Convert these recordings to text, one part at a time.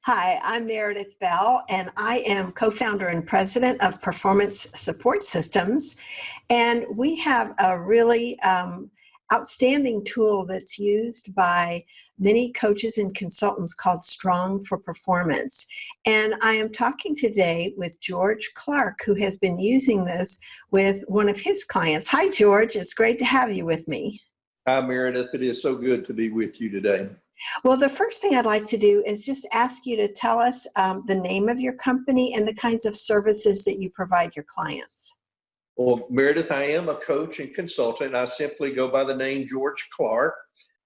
Hi, I'm Meredith Bell, and I am co-founder and president of Performance Support Systems. And we have a really outstanding tool that's used by many coaches and consultants called Strong for Performance. And I am talking today with George Clark, who has been using this with one of his clients. Hi, George. It's great to have you with me. Hi, Meredith. It is so good to be with you today. Well, the first thing I'd like to do is just ask you to tell us the name of your company and the kinds of services that you provide your clients. Well, Meredith, I am a coach and consultant. I simply go by the name George Clark.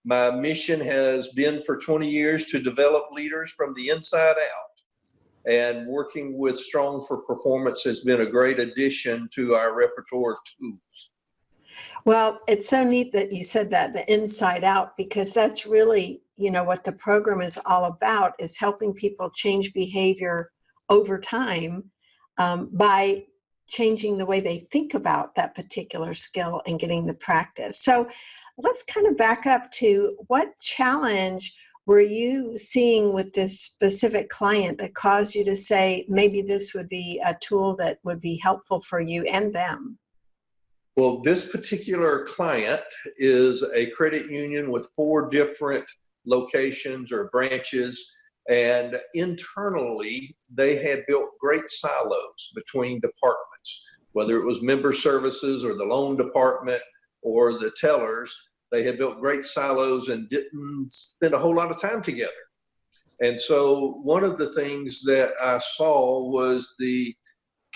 My mission has been for 20 years to develop leaders from the inside out. And working with Strong for Performance has been a great addition to our repertoire of tools. Well, it's so neat that you said that, the inside out, because that's really, what the program is all about, is helping people change behavior over time by changing the way they think about that particular skill and getting the practice. So let's kind of back up to what challenge were you seeing with this specific client that caused you to say, maybe this would be a tool that would be helpful for you and them? Well, this particular client is a credit union with 4 different locations or branches, and internally they had built great silos between departments, whether it was member services or the loan department or the tellers. They had built great silos and didn't spend a whole lot of time together. And so one of the things that I saw was the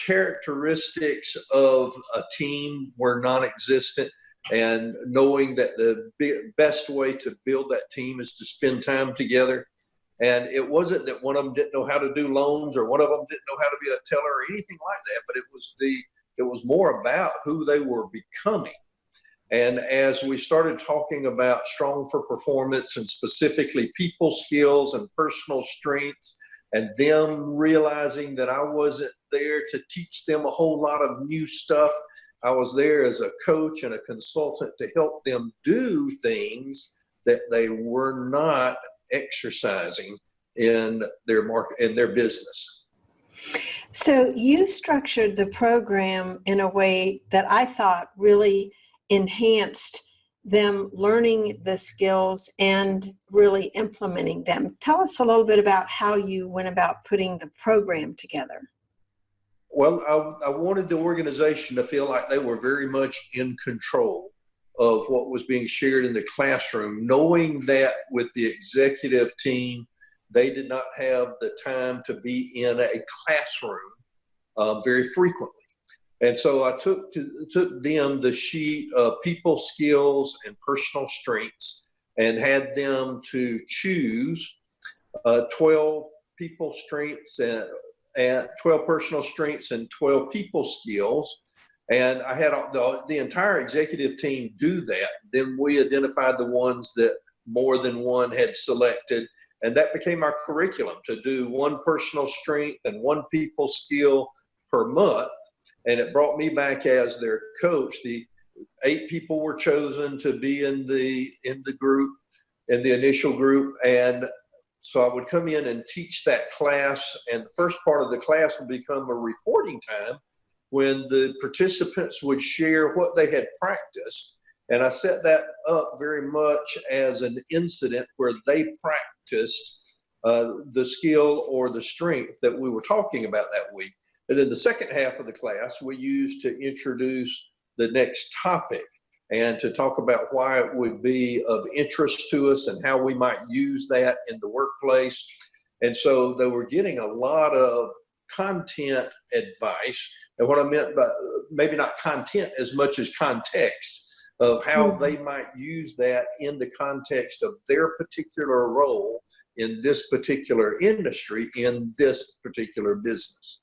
characteristics of a team were non-existent, and knowing that the best way to build that team is to spend time together. And it wasn't that one of them didn't know how to do loans or one of them didn't know how to be a teller or anything like that, but it was more about who they were becoming. And as we started talking about Strong for Performance and specifically people skills and personal strengths, and them realizing that I wasn't there to teach them a whole lot of new stuff. I was there as a coach and a consultant to help them do things that they were not exercising in their market, in their business. So you structured the program in a way that I thought really enhanced them learning the skills and really implementing them. Tell us a little bit about how you went about putting the program together. Well, I wanted the organization to feel like they were very much in control of what was being shared in the classroom, knowing that with the executive team, they did not have the time to be in a classroom very frequently. And so I took them the sheet of people skills and personal strengths and had them to choose 12 people strengths and 12 personal strengths and 12 people skills. And I had the entire executive team do that. Then we identified the ones that more than one had selected. And that became our curriculum, to do 1 personal strength and 1 people skill per month. And it brought me back as their coach. The 8 people were chosen to be in the group, in the initial group. And so I would come in and teach that class. And the first part of the class would become a reporting time when the participants would share what they had practiced. And I set that up very much as an incident where they practiced the skill or the strength that we were talking about that week. And then the second half of the class we used to introduce the next topic and to talk about why it would be of interest to us and how we might use that in the workplace. And so they were getting a lot of content advice. And what I meant by maybe not content as much as context of how they might use that in the context of their particular role in this particular industry, in this particular business.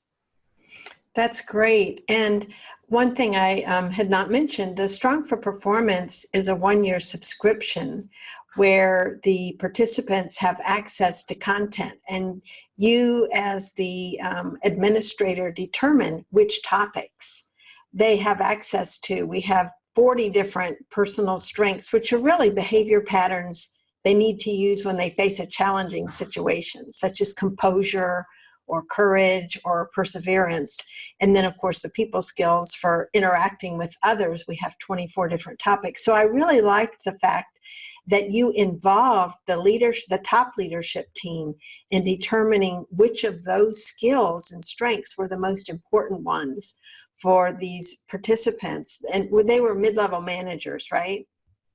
That's great. And one thing I had not mentioned, the Strong for Performance is a 1-year subscription where the participants have access to content, and you as the administrator determine which topics they have access to. We have 40 different personal strengths, which are really behavior patterns they need to use when they face a challenging situation, such as composure or courage or perseverance. And then, of course, the people skills for interacting with others. We have 24 different topics. So I really liked the fact that you involved the top leadership team in determining which of those skills and strengths were the most important ones for these participants. And they were mid-level managers, right?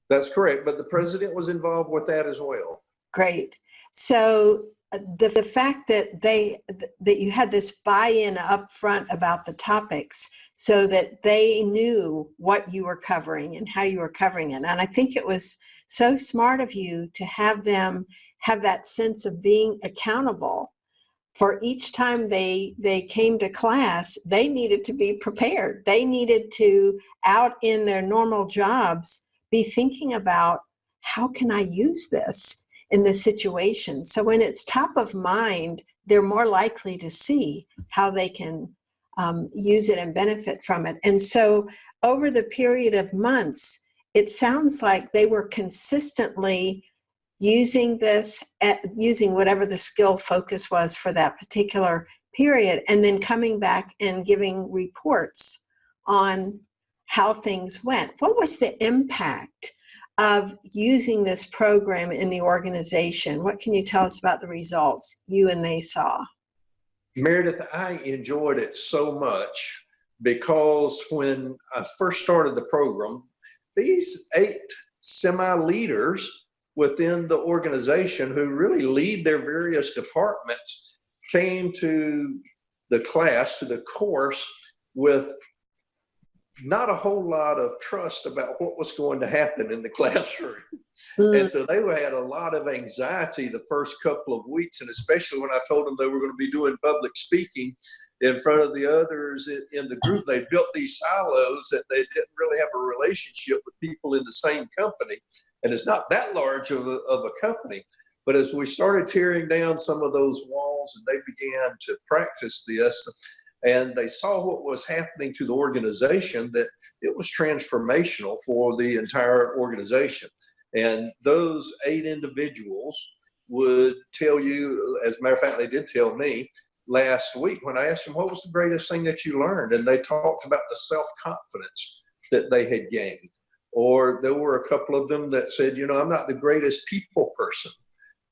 That's correct. But the president was involved with that as well. Great. So the fact that that you had this buy-in up front about the topics so that they knew what you were covering and how you were covering it. And I think it was so smart of you to have them have that sense of being accountable. For each time they came to class, they needed to be prepared. They needed to, out in their normal jobs, be thinking about, how can I use this in this situation? So when it's top of mind, they're more likely to see how they can use it and benefit from it. And so over the period of months, it sounds like they were consistently using this, using whatever the skill focus was for that particular period, and then coming back and giving reports on how things went. What was the impact of using this program in the organization? What can you tell us about the results you and they saw? Meredith, I enjoyed it so much because when I first started the program, these 8 semi-leaders within the organization who really lead their various departments came to the class, to the course, with not a whole lot of trust about what was going to happen in the classroom. And so they had a lot of anxiety the first couple of weeks, and especially when I told them they were going to be doing public speaking in front of the others in the group. They built these silos that they didn't really have a relationship with people in the same company. And it's not that large of a company. But as we started tearing down some of those walls and they began to practice this, and they saw what was happening to the organization, that it was transformational for the entire organization. And those 8 individuals would tell you, as a matter of fact, they did tell me last week when I asked them, what was the greatest thing that you learned? And they talked about the self-confidence that they had gained. Or there were a couple of them that said, I'm not the greatest people person,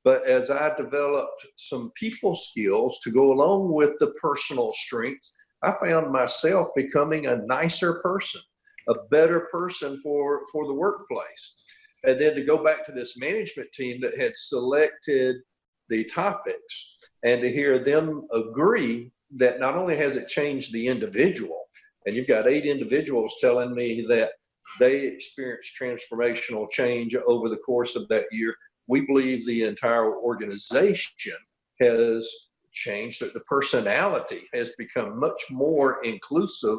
but as I developed some people skills to go along with the personal strengths, I found myself becoming a nicer person, a better person for the workplace. And then to go back to this management team that had selected the topics, and to hear them agree that not only has it changed the individual, and you've got 8 individuals telling me that they experienced transformational change over the course of that year, we believe the entire organization has changed, that the personality has become much more inclusive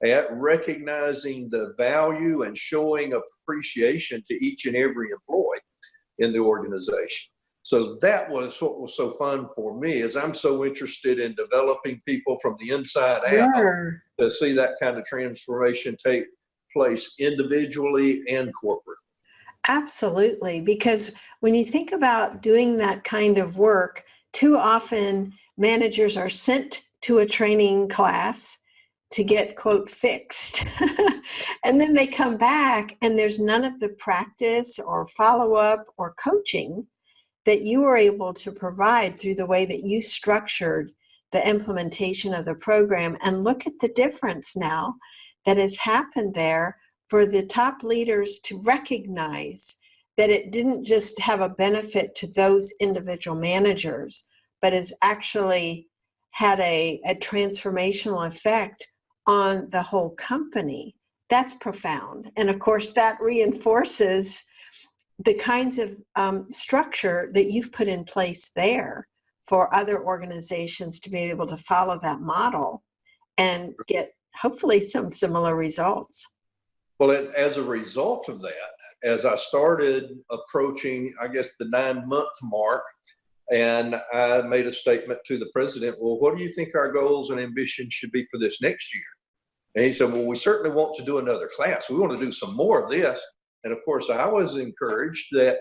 at recognizing the value and showing appreciation to each and every employee in the organization. So that was what was so fun for me, is I'm so interested in developing people from the inside out to see that kind of transformation take place individually and corporate. Absolutely, because when you think about doing that kind of work, too often managers are sent to a training class to get, quote, fixed. And then they come back and there's none of the practice or follow-up or coaching that you were able to provide through the way that you structured the implementation of the program. And look at the difference now that has happened there for the top leaders to recognize that it didn't just have a benefit to those individual managers, but has actually had a transformational effect on the whole company. That's profound. And of course, that reinforces the kinds of structure that you've put in place there for other organizations to be able to follow that model and get hopefully some similar results. Well, as a result of that, as I started approaching, I guess, the 9-month mark, and I made a statement to the president, well, what do you think our goals and ambitions should be for this next year? And he said, well, we certainly want to do another class. We want to do some more of this. And of course, I was encouraged that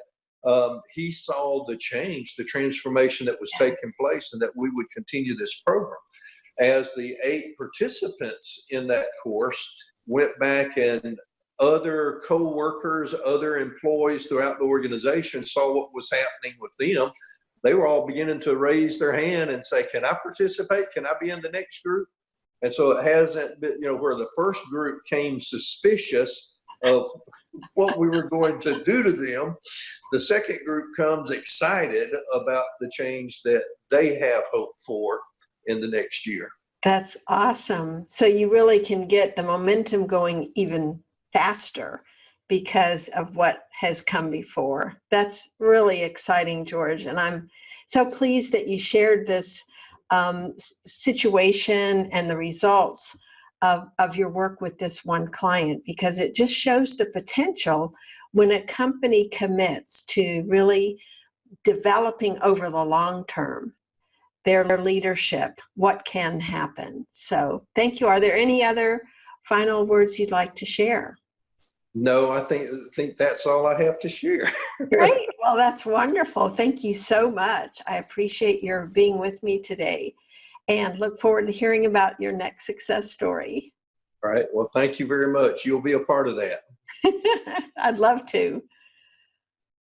he saw the change, the transformation that was taking place, and that we would continue this program. As the 8 participants in that course went back and other co-workers, other employees throughout the organization saw what was happening with them, they were all beginning to raise their hand and say, can I participate? Can I be in the next group? And so it hasn't been, where the first group came suspicious of what we were going to do to them, the second group comes excited about the change that they have hope for in the next year. That's awesome. So you really can get the momentum going even faster because of what has come before. That's really exciting, George. And I'm so pleased that you shared this situation and the results of your work with this one client, because it just shows the potential when a company commits to really developing over the long term their leadership, what can happen. So thank you. Are there any other final words you'd like to share? No, I think that's all I have to share. Great. Well, that's wonderful. Thank you so much. I appreciate your being with me today and look forward to hearing about your next success story. All right. Well, thank you very much. You'll be a part of that. I'd love to.